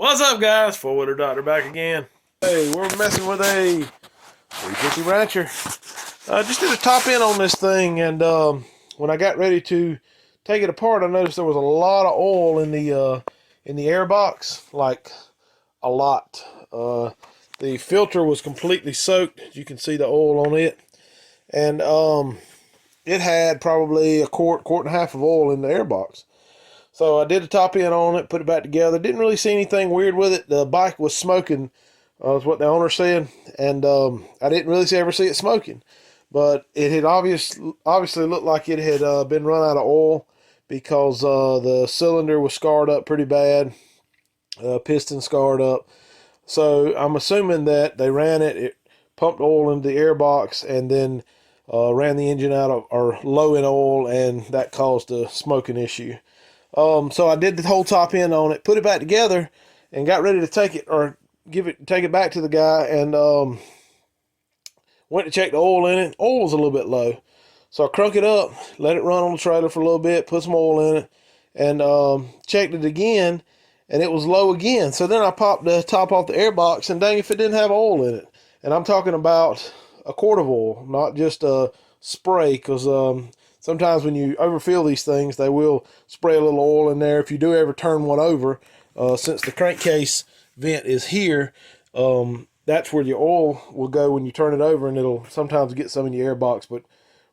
What's up, guys? Four-wheeler doctor back again. Hey, we're messing with a 350 Rancher. Just did a top end on this thing, and when I got ready to take it apart, I noticed there was a lot of oil in the airbox, like a lot. The filter was completely soaked. You can see the oil on it, and it had probably a quart and a half of oil in the airbox. So I did the top end on it, put it back together. Didn't really see anything weird with it. The bike was smoking, is what the owner said, and I didn't really ever see it smoking. But it had obviously looked like it had been run out of oil because the cylinder was scarred up pretty bad, piston scarred up. So I'm assuming that they ran it pumped oil into the airbox, and then ran the engine out of, or low in oil, and that caused a smoking issue. So I did the whole top end on it, put it back together, and got ready to take it back to the guy, and went to check the oil in it. Oil was a little bit low. So I crunk it up, let it run on the trailer for a little bit, put some oil in it, and checked it again, and it was low again. So then I popped the top off the airbox, and dang if it didn't have oil in it. And I'm talking about a quart of oil, not just a spray, because sometimes when you overfill these things, they will spray a little oil in there. If you do ever turn one over, since the crankcase vent is here, that's where your oil will go when you turn it over, and it'll sometimes get some in your airbox. But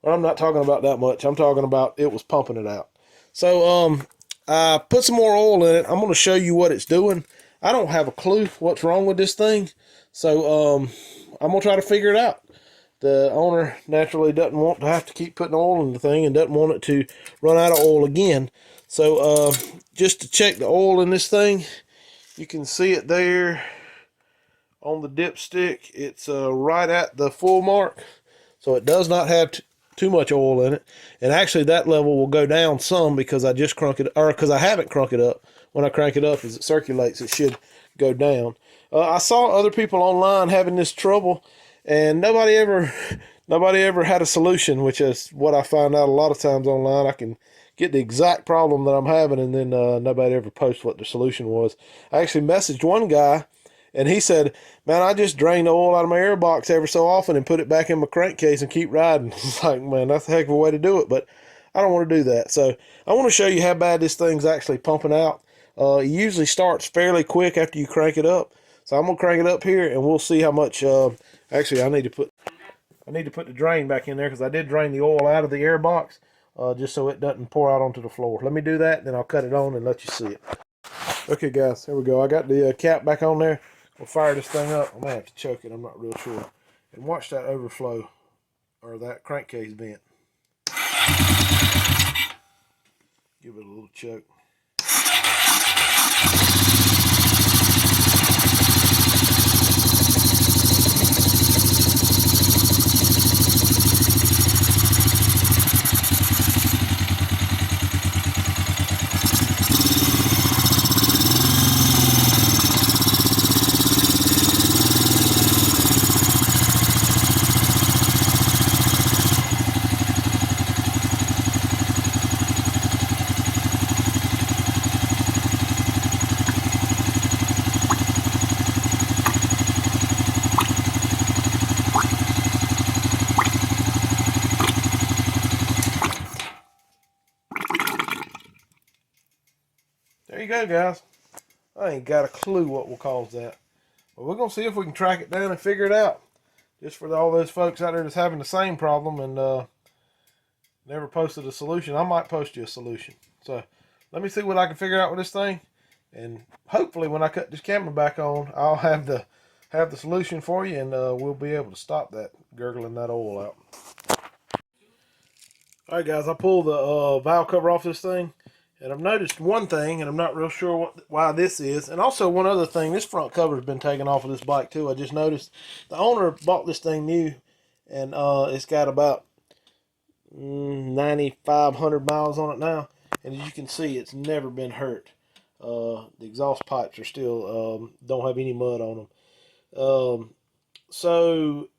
I'm not talking about that much. I'm talking about it was pumping it out. So I put some more oil in it. I'm going to show you what it's doing. I don't have a clue what's wrong with this thing, so I'm going to try to figure it out. The owner naturally doesn't want to have to keep putting oil in the thing and doesn't want it to run out of oil again. So just to check the oil in this thing, you can see it there on the dipstick. It's right at the full mark, so it does not have too much oil in it. And actually that level will go down some because I just crunk it, or because I haven't crunk it up. When I crank it up, as it circulates, it should go down. I saw other people online having this trouble, and nobody ever had a solution, which is what I find out a lot of times online. I can get the exact problem that I'm having, and then nobody ever posts what the solution was. I actually messaged one guy, and he said, man, I just drain the oil out of my airbox every so often and put it back in my crankcase and keep riding. It's like, man, that's a heck of a way to do it, but I don't want to do that. So I want to show you how bad this thing's actually pumping out. It usually starts fairly quick after you crank it up. So I'm going to crank it up here, and we'll see how much. Actually, I need to put the drain back in there, because I did drain the oil out of the airbox, just so it doesn't pour out onto the floor. Let me do that, and then I'll cut it on and let you see it. Okay, guys, here we go. I got the cap back on there. We'll fire this thing up. I might have to choke it. I'm not real sure. And watch that overflow, or that crankcase vent. Give it a little choke. There you go, guys. I ain't got a clue what will cause that. But we're going to see if we can track it down and figure it out. Just for all those folks out there that's having the same problem and never posted a solution. I might post you a solution. So let me see what I can figure out with this thing. And hopefully when I cut this camera back on, I'll have the solution for you, and we'll be able to stop that gurgling that oil out. Alright, guys, I pulled the valve cover off this thing. And I've noticed one thing, and I'm not real sure why this is. And also one other thing, this front cover has been taken off of this bike too. I just noticed the owner bought this thing new, and it's got about 9,500 miles on it now. And as you can see, it's never been hurt. The exhaust pipes are still, don't have any mud on them. So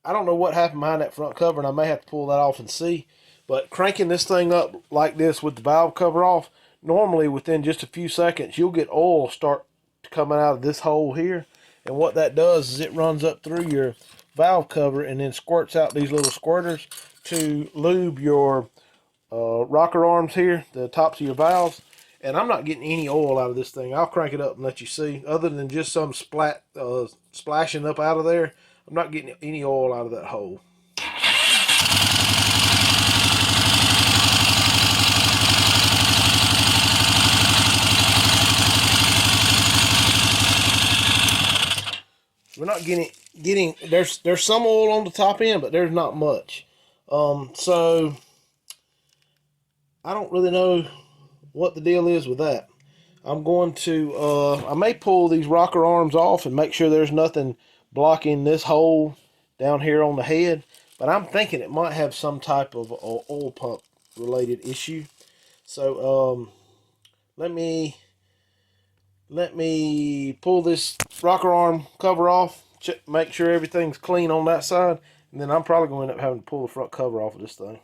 I don't know what happened behind that front cover, and I may have to pull that off and see. But cranking this thing up like this with the valve cover off, normally within just a few seconds, you'll get oil start to coming out of this hole here. And what that does is it runs up through your valve cover and then squirts out these little squirters to lube your rocker arms here, the tops of your valves. And I'm not getting any oil out of this thing. I'll crank it up and let you see. Other than just some splashing up out of there, I'm not getting any oil out of that hole. We're not getting there's some oil on the top end, but there's not much. So I don't really know what the deal is with that. I'm going to I may pull these rocker arms off and make sure there's nothing blocking this hole down here on the head, but I'm thinking it might have some type of oil pump related issue. So let me pull this rocker arm cover off, make sure everything's clean on that side, and then I'm probably going to end up having to pull the front cover off of this thing.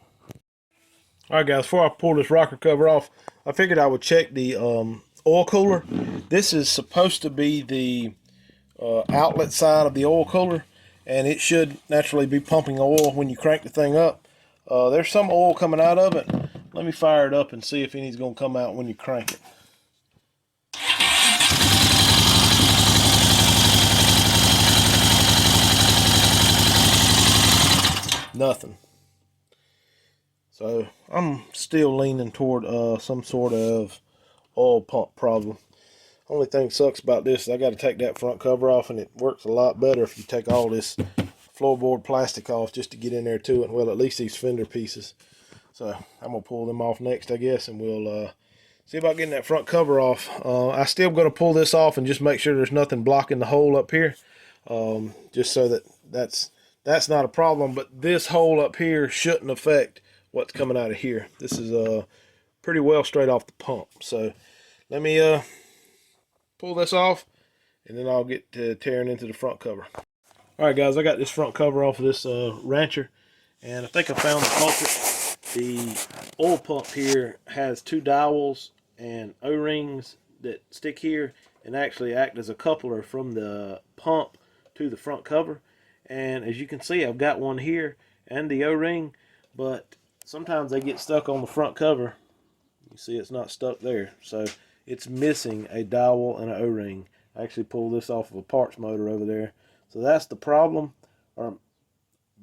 All right, guys, before I pull this rocker cover off, I figured I would check the oil cooler. This is supposed to be the outlet side of the oil cooler, and it should naturally be pumping oil when you crank the thing up. There's some oil coming out of it. Let me fire it up and see if any's going to come out when you crank it. Nothing. So I'm still leaning toward some sort of oil pump problem. Only thing sucks about this is I got to take that front cover off, and it works a lot better if you take all this floorboard plastic off just to get in there to it. Well, at least these fender pieces. So I'm gonna pull them off next, I guess, and we'll see about getting that front cover off. I still gonna pull this off and just make sure there's nothing blocking the hole up here, just so that that's not a problem. But this hole up here shouldn't affect what's coming out of here. This is pretty well straight off the pump. So let me pull this off, and then I'll get to tearing into the front cover. All right, guys, I got this front cover off of this Rancher, and I think I found the culprit. The oil pump here has two dowels and O-rings that stick here and actually act as a coupler from the pump to the front cover. And as you can see, I've got one here and the O-ring, but sometimes they get stuck on the front cover. You see it's not stuck there, so it's missing a dowel and an O-ring. I actually pulled this off of a parts motor over there. So that's the problem, or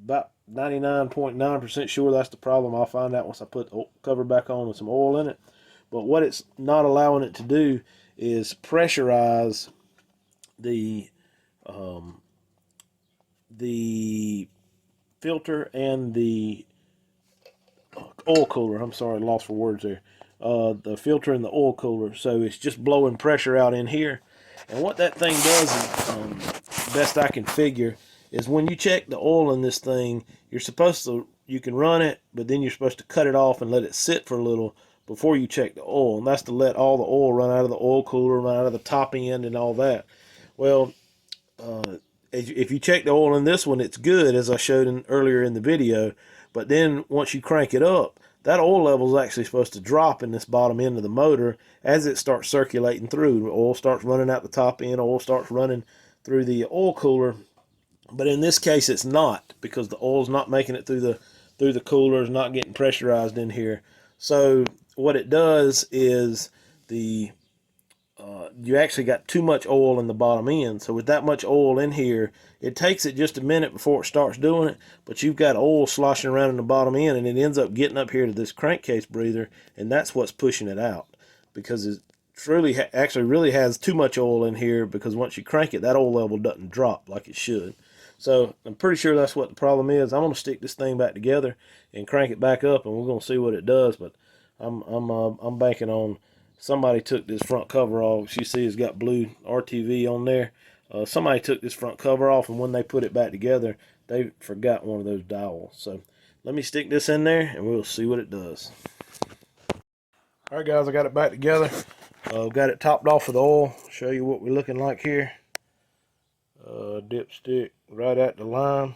about 99.9% sure that's the problem. I'll find out once I put the cover back on with some oil in it. But what it's not allowing it to do is pressurize the filter and the oil cooler. I'm sorry, lost for words there. The filter and the oil cooler. So it's just blowing pressure out in here. And what that thing does is, best I can figure, is when you check the oil in this thing, you can run it, but then you're supposed to cut it off and let it sit for a little before you check the oil. And that's to let all the oil run out of the oil cooler, run out of the top end and all that. Well, if you check the oil in this one, it's good, as I showed earlier in the video. But then once you crank it up, that oil level is actually supposed to drop in this bottom end of the motor as it starts circulating through. Oil starts running out the top end, oil starts running through the oil cooler. But in this case, it's not, because the oil's not making it through the cooler, it's not getting pressurized in here. So what it does is you actually got too much oil in the bottom end. So with that much oil in here, it takes it just a minute before it starts doing it, but you've got oil sloshing around in the bottom end, and it ends up getting up here to this crankcase breather, and that's what's pushing it out, because it truly actually really has too much oil in here, because once you crank it, that oil level doesn't drop like it should. So I'm pretty sure that's what the problem is. I'm going to stick this thing back together and crank it back up, and we're going to see what it does. But I'm banking on somebody took this front cover off. You see it's got blue RTV on there. Somebody took this front cover off, and when they put it back together, they forgot one of those dowels. So let me stick this in there, and we'll see what it does. All right, guys, I got it back together. Got it topped off with oil. Show you what we're looking like here. Dipstick right at the line.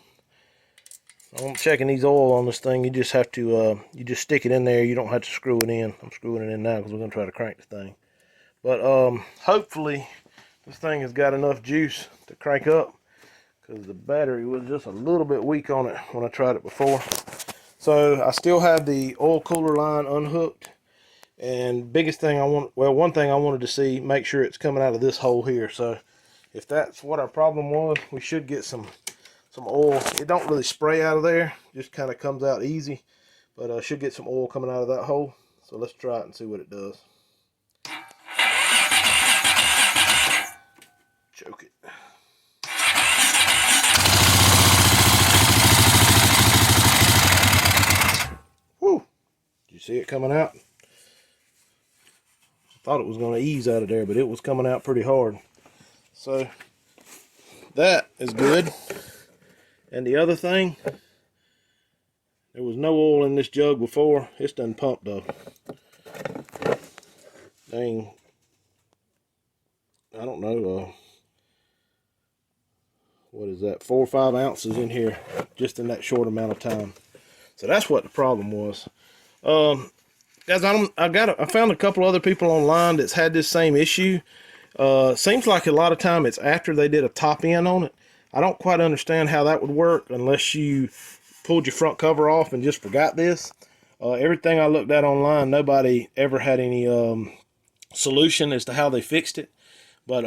I'm checking these oil on this thing. You just have to you just stick it in there. You don't have to screw it in. I'm screwing it in now because we're going to try to crank the thing. But hopefully this thing has got enough juice to crank up, because the battery was just a little bit weak on it when I tried it before. So I still have the oil cooler line unhooked, and biggest thing one thing I wanted to see, make sure it's coming out of this hole here. So if that's what our problem was, we should get some oil. It don't really spray out of there, just kind of comes out easy, but I should get some oil coming out of that hole. So let's try it and see what it does. Choke it. Whew. Did you see it coming out? I thought it was going to ease out of there, but it was coming out pretty hard. So that is good. And the other thing, there was no oil in this jug before. It's done pumped though. Dang, I don't know, what is that, 4 or 5 ounces in here just in that short amount of time. So that's what the problem was. Guys, I found a couple other people online that's had this same issue. Seems like a lot of time it's after they did a top end on it. I don't quite understand how that would work unless you pulled your front cover off and just forgot this. Everything I looked at online, nobody ever had any solution as to how they fixed it. But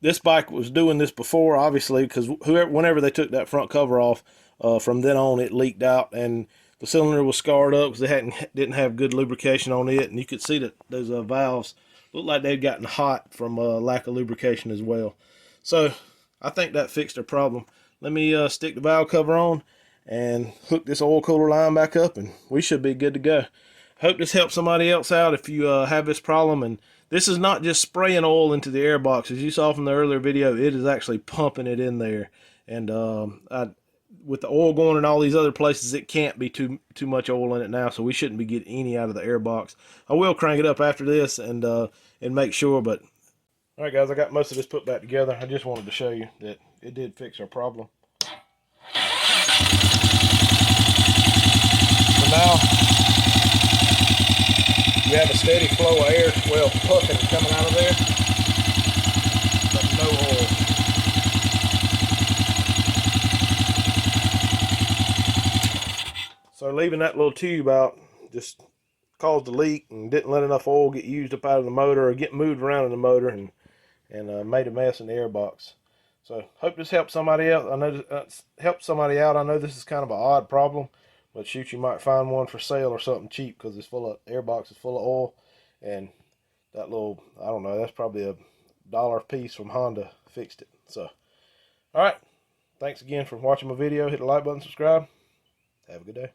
this bike was doing this before, obviously, because whenever they took that front cover off, from then on it leaked out, and the cylinder was scarred up because they didn't have good lubrication on it, and you could see that those valves looked like they'd gotten hot from lack of lubrication as well. So I think that fixed their problem. Let me stick the valve cover on and hook this oil cooler line back up, and we should be good to go. Hope this helps somebody else out if you have this problem. And this is not just spraying oil into the airbox. As you saw from the earlier video, it is actually pumping it in there. And with the oil going in all these other places, it can't be too much oil in it now, so we shouldn't be getting any out of the airbox. I will crank it up after this and make sure. But all right, guys, I got most of this put back together. I just wanted to show you that it did fix our problem. So now you have a steady flow of air, well, puffing coming out of there, but no oil. So leaving that little tube out just caused a leak and didn't let enough oil get used up out of the motor or get moved around in the motor, and made a mess in the airbox. So hope this helps somebody else. I know helps somebody out. I know this is kind of an odd problem, but shoot, you might find one for sale or something cheap, because it's airbox is full of oil, and that little, I don't know, that's probably $1 piece from Honda fixed it. So all right, thanks again for watching my video. Hit the like button, subscribe. Have a good day.